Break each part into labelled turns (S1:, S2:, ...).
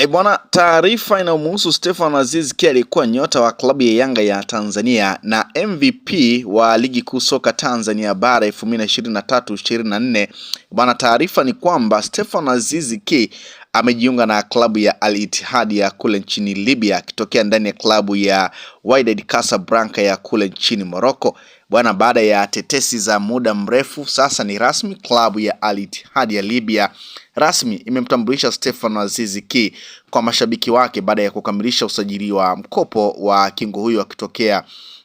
S1: Bwana, taarifa inayomhusu Stefan Aziz Ki alikuwa nyota wa klabu ya Yanga ya Tanzania na MVP wa ligi kuu soka Tanzania bara 2023-24. Bwana, taarifa ni kwamba Stefan Aziz Ki amejiunga na klabu ya Al Ittihad ya kule nchini Libya akitokea ndani ya klabu ya Wydad Casablanca ya kule nchini Morocco. Bwana, baada ya tetesi za muda mrefu, sasa ni rasmi, klabu ya Al Ittihad ya Libya rasmi imemtambulisha Stefan Aziz Ki kwa mashabiki wake baada ya kukamilisha usajili wa mkopo wa kingo huyo akitokea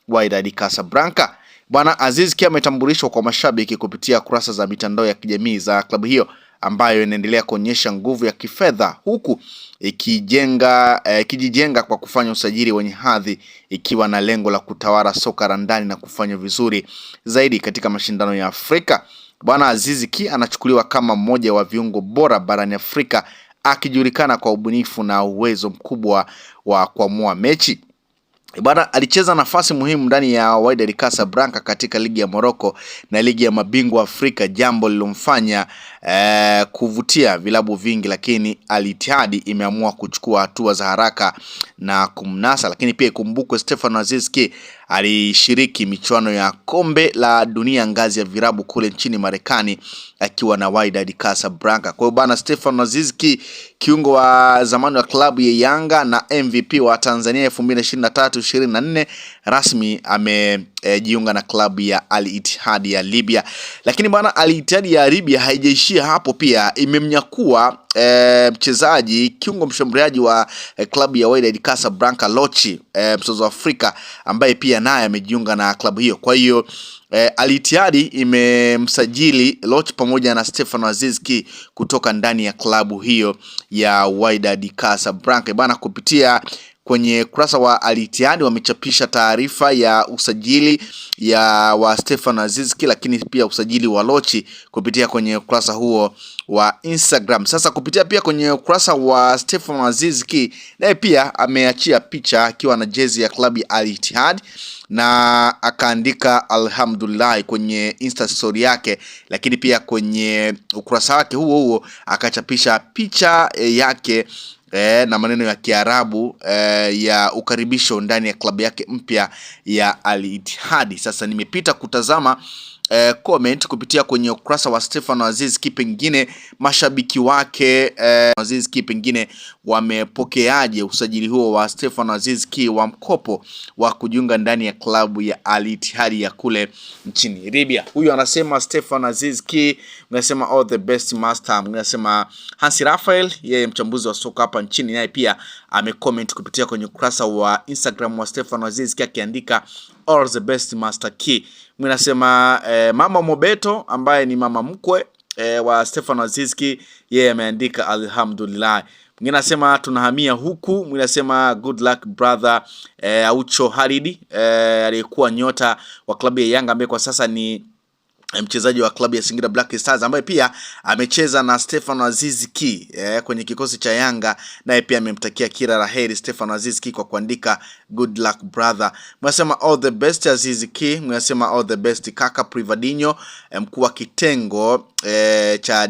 S1: Wydad Casablanca. Bwana, Aziz Ki ametambulishwa kwa mashabiki kupitia kurasa za mitandao ya kijamii za klabu hiyo ambayo inaendelea kuonyesha nguvu ya kifedha huku ikijijenga kwa kufanya usajili wenye hadhi, ikiwa na lengo la kutawala soka la ndani na kufanya vizuri zaidi katika mashindano ya Afrika. Bwana, Aziz Ki anachukuliwa kama mmoja wa viungo bora barani Afrika, akijulikana kwa ubunifu na uwezo mkubwa wa kuamua mechi. Bwana, alicheza nafasi muhimu ndani ya Wydad Casablanca katika ligi ya Morocco na ligi ya mabingwa Afrika, jambo lilomfanya kuvutia vilabu vingi, lakini Al Ittihad imeamua kuchukua hatua za haraka na kumnasa. Lakini pia ikumbukwe Stefan Aziz Ki alishiriki michuano ya kombe la dunia ngazi ya virabu kule nchini Marekani akiwa na Wydad Casablanca. Kwa hiyo bana, Stefan Aziz Ki, kiungo wa zamani wa klabu ya Yanga na MVP wa Tanzania 2023-24, rasmi amejiunga na klabu ya Al Ittihad ya Libya. Lakini bana, Al Ittihad ya Libya haijaishia hapo, pia imemnyakua mchezaji kiungo mshambuliaji wa klabu ya Wydad Casablanca Lochi, mtoto wa Afrika, ambaye pia naye amejiunga na klabu hiyo. Kwa hiyo Al Ittihad imemsajili Lochi pamoja na Stefan Aziz Ki kutoka ndani ya klabu hiyo ya Wydad Casablanca. Bana, kupitia kwenye kurasa wa Al Ittihad wamechapisha taarifa ya usajili wa Stefan Aziz Ki, lakini pia usajili wa Lochi kupitia kwenye ukurasa huo wa Instagram. Sasa kupitia pia kwenye ukurasa wa Stefan Aziz Ki, naye pia ameachia picha akiwa na jezi ya klabu ya Al Ittihad na akaandika alhamdulillah kwenye Insta story yake, lakini pia kwenye ukurasa wake huo akachapisha picha yake na maneno ya Kiarabu ya ukaribisho ndani ya klabu yake mpya ya Al Ittihad. Sasa nimepita kutazama comment kupitia kwenye ukurasa wa Stefan Aziz Ki, pengine mashabiki wake Aziz Ki pengine wamepokeaje usajili huo wa Stefan Aziz Ki wa mkopo wa kujiunga ndani ya klabu ya Al Ittihad ya kule nchini Libya. Huyu anasema Stefan Aziz Ki, anasema all the best master. Anasema Hansi Raphael, yeye mchambuzi wa soka hapa nchini, naye pia amecomment kupitia kwenye ukurasa wa Instagram wa Stefan Aziz Ki akiandika all the best master Ki. Mnasema mama Mobeto ambaye ni mama mkwe wa Stefan Aziz Ki, yeye ameandika alhamdulillah. Mwingine anasema tunahamia huku. Mwingine anasema good luck brother. Aucho Haridi aliyekuwa nyota wa klabu ya Yanga ambaye kwa sasa ni mchezaji wa klabu ya Singida Black Stars ambaye pia amecheza na Stefan Aziz Ki kwenye kikosi cha Yanga, naye pia amemtakia kila laheri Stefan Aziz Ki kwa kuandika good luck brother. Mnasema all the best Aziz Ki. Mnasema all the best kaka Privadinho, mkuu wa kitengo cha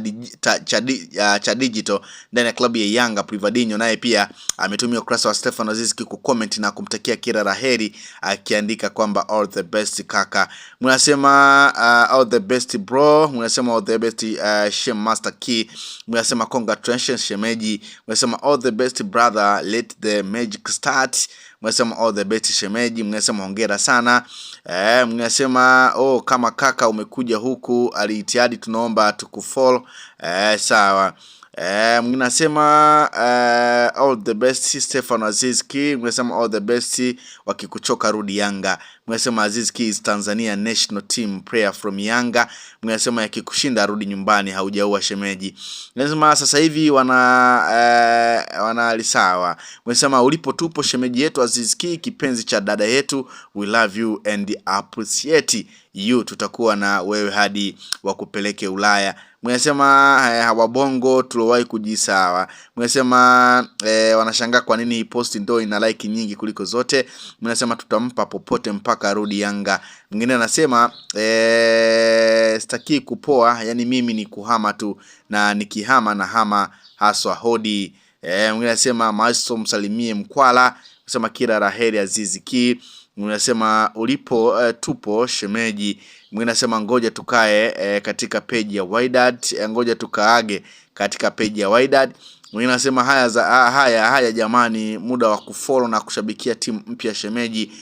S1: digital ndani ya klabu ya Yanga. Privadinho naye pia ametumia ukurasa wa Stefan Aziz Ki kucomment na kumtakia kila laheri akiandika kwamba all the best kaka. Mnasema all the best bro. Mnasema all the best Shem Master Ki. Mnasema congratulations shemeji. Mnasema all the best brother, let the magic start. Mnasema all the best shemeji. Mnasema hongera sana. Mnasema kama kaka umekuja huku Al Ittihad tunaomba tukufollow. Sawa. Mnasema all the best Stefan Aziz Ki. Mnasema all the best wakikuchoka rudi Yanga. Mnasema Aziz Ki is Tanzania national team player from Yanga. Mnasema yakikushinda rudi nyumbani, haujaua shemeji. Mnasema sasa hivi wana lisawa. Mnasema ulipo tupo shemeji yetu Aziz Ki, kipenzi cha dada yetu, we love you and appreciate you, tutakuwa na wewe hadi wakupeleke Ulaya. Mnasema hawabongo tulowahi kujisawa. Mnasema wanashangaa kwa nini hii post ndio ina like nyingi kuliko zote. Mnasema tutampa popote mpaka rudi Yanga. Mwingine anasema sitaki kupoa, yani mimi ni kuhama tu, na nikihama na hama haswa hodi Mwingine anasema Maestro msalimie Mkwala, anasema kila laheri Azizi Ki. Mwingine anasema ulipo tupo shemeji. Mwingine anasema ngoja tukae katika page ya Wydad, ngoja tukaage katika page ya Wydad. Mwingine anasema haya jamani, muda wa kufollow na kushabikia timu mpya shemeji.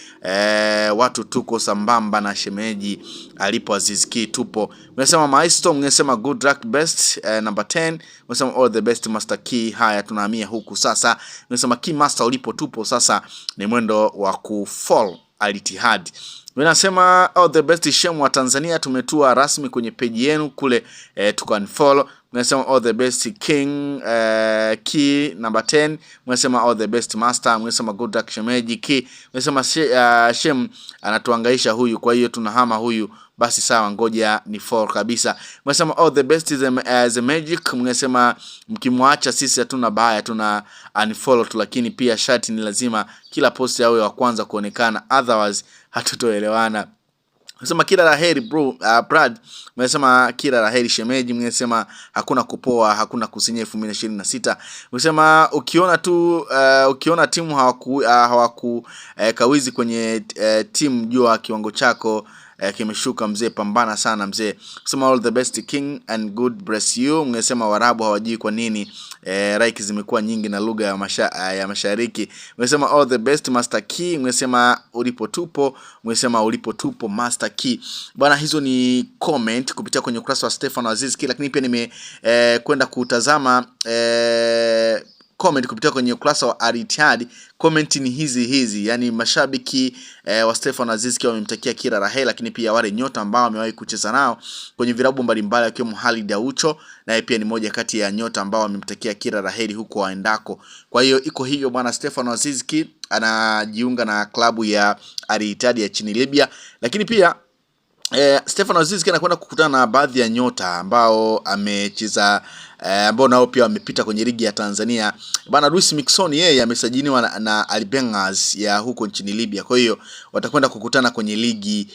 S1: Watu tuko sambamba na shemeji alipo Aziz Ki tupo. Mwinasema Maestro, mwinasema good luck best number 10. Mwinasema all the best Master Ki. Haya tunahamia huku sasa. Mwinasema Ki Master ulipo tupo sasa, ni mwendo wa kufollow Al Ittihad. Mwinasema all the best Shemu wa Tanzania, tumetua rasmi kwenye page yenu kule, tukanfollow. Mwinasema all the best King Ki number 10. Mwinasema all the best Master. Mwinasema good luck shemeji Ki. Mwinasema Shem anatuangaisha huyu, kwa hiyo tunahama huyu, basi sawa ngoja ni follow kabisa. Mwinasema all the best the magic. Mwinasema mkimwacha sisi hatuna baya, tuna unfollow tu, lakini pia shati ni lazima kila post yawe wa kwanza kuonekana, otherwise hatutoelewana. Mwinasema kila laheri bro Brad. Mwinasema kila laheri shemeji. Mwinasema hakuna kupoa, hakuna kusinya 2026. Mwinasema ukiona timu hawaku kawizi kwenye timu, jua kiwango chako kimeshuka mzee, pambana sana mzee. Mwinasema all the best King and good bless you. Mwinasema Waarabu hawajui kwa nini like zimekuwa nyingi na lugha ya mashariki. Mwinasema all the best Master Ki. Mwinasema ulipo tupo. Mwinasema ulipo tupo Master Ki. Bwana, hizo ni comment kupitia kwenye ukurasa wa Stefano Aziz Ki, lakini pia nime kwenda kutazama comment kupitia kwenye ukurasa wa Al Ittihad. Comment ni hizi, yani mashabiki wa Stefano Aziz Ki wamemtakia kila laheri, lakini pia wale nyota ambao wamewahi kucheza nao kwenye vilabu mbalimbali akiwemo Khalid Aucho, naye pia ni moja kati ya nyota ambao wamemtakia kila laheri huko waendako. Kwa hiyo iko hivyo bwana, Stefano Aziz Ki anajiunga na klabu ya Al Ittihad ya nchini Libya, lakini pia Stefano Aziz Ki anakwenda kukutana na baadhi ya nyota ambao amecheza ambao nao pia wamepita kwenye ligi ya Tanzania. Bana, Luis Miquissone yeye amesajiliwa na Al Benghaz ya huko nchini Libya. Kwa hiyo watakwenda kukutana kwenye ligi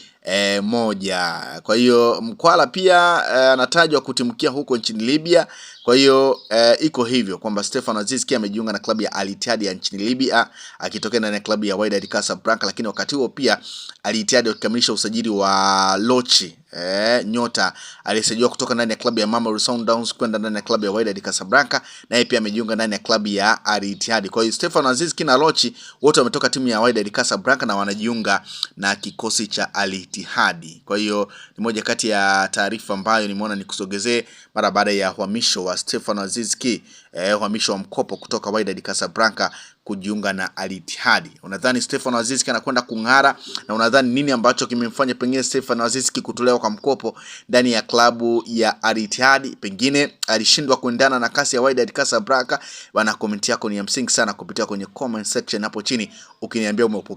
S1: moja. Kwa hiyo Mkwala pia anatajwa kutimkia huko nchini Libya. Kwa hiyo iko hivyo kwamba Stefano Aziz Ki amejiunga na klabu ya Al Ittihad ya nchini Libya akitokea na klabu ya Wydad Casablanca, lakini wakati huo pia Al Ittihad wakikamilisha usajili wa Lochi, nyota aliyesajiliwa kutoka ndani ya klabu ya Mamelodi Sundowns kwenda ndani ya klabu ya Wydad Casablanca, na yeye pia amejiunga ndani ya klabu ya Al Ittihad. Kwa hiyo Stefano Aziz Ki na Lochi wote wametoka timu ya Wydad Casablanca na wanajiunga na kikosi cha Al Ittihad. Kwa hiyo ni moja kati ya taarifa ambayo nimeona nikusogezee mara baada ya uhamisho wa Stefano Aziz Ki, uhamisho wa mkopo kutoka Wydad Casablanca kujiunga na Al Ittihad. Unadhani Stefano Aziz Ki anakwenda kung'ara, na unadhani nini ambacho kimemfanya pengine Stefano Aziz Ki kutolewa kwa mkopo ndani ya klabu ya Al Ittihad? Pengine alishindwa kuendana na kasi ya Wydad Casablanca. Bana, comment yako ni ya msingi sana kupitia kwenye comment section hapo chini, ukiniambia umepokea